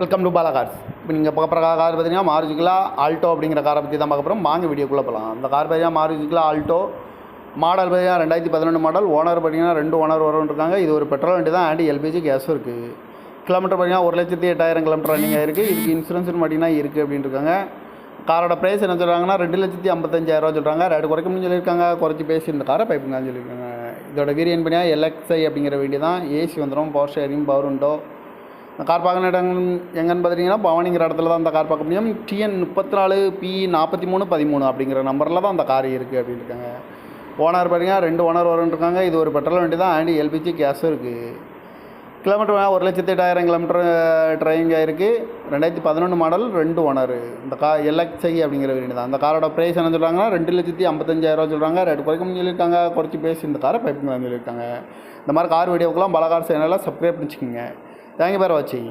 Welcome to Bala cars. இப்போ நீங்கள் பார்க்குற கார் பார்த்தீங்கன்னா மாருதிக்குலா ஆல்டோ அப்படிங்கிற காரை பற்றி தான் பார்க்க போகிறோம். வாங்க வீடியோக்குள்ளே போகலாம். அந்த கார் பார்த்தீங்கன்னா மாருதிக்குலா ஆல்டோ மாடல் பார்த்தீங்கன்னா 2011 மாடல். ஓனர் பார்த்தீங்கன்னா 2 ஓனர் வரும்னு இருக்காங்க. இது ஒரு பெட்ரோல் வண்டி தான், ஆண்டி எல்பிஜி கேஸும் இருக்குது. கிலோமீட்டர் பார்த்தீங்கன்னா 1,08,000 கிலோமீட்டர் ரன்னிங் ஆயிருக்கு. இதுக்கு இன்சூரன்ஸ் பார்த்தீங்கன்னா இருக்குது அப்படின்னு இருக்காங்க. காரோட ப்ரைஸ் என்ன சொல்கிறாங்கன்னா 2,55,000 சொல்கிறாங்க. ரேட்டு குறைக்கணும்னு சொல்லியிருக்காங்க. குறைச்சி பேசி இந்த காரை பைப்புங்கன்னு சொல்லியிருக்காங்க. இதோட வேரியன்ட் பார்த்தீங்கன்னா LXi அப்படிங்கிற வண்டி தான். ஏசி வந்துடும், பவர் ஷேரிங், பவர் விண்டோ. இந்த கார் பார்க்குற இடம் எங்கன்னு பார்த்தீங்கன்னா பவானிங்கிற இடத்துல தான் அந்த கார் பார்க்க முடியும். TN 34P4313 அப்படிங்கிற நம்பரில் தான் அந்த கார் இருக்குது அப்படின்னு இருக்காங்க. ஓனர் பார்த்தீங்கன்னா 2 ஓனர் வரும்னு இருக்காங்க. இது ஒரு பெட்ரோல் வண்டி தான், ஆண்டி எல்பிஜி கேஸும் இருக்குது. கிலோமீட்டர் 1,08,000 கிலோமீட்டர் டிரைவிங் ஆகிருக்கு. 2011 மாடல், 2 ஓனர். இந்த LXi அப்படிங்கிற வேண்டி தான். அந்த காரோட ப்ரைஸ் என்ன சொல்கிறாங்கன்னா 2,55,000 சொல்கிறாங்க. ரேட்டு குறைக்கணும்னு சொல்லியிருக்காங்க. குறைச்சி பேசி இந்த காரை பைப்புங்களான்னு சொல்லியிருக்காங்க. இந்த மாதிரி கார் வீடியோக்கெல்லாம் பல கார் சேனலில் சப்ஸ்கிரைப் பண்ணிச்சுக்கோங்க. தேங்க்யூ ஃபார் வாட்சிங்.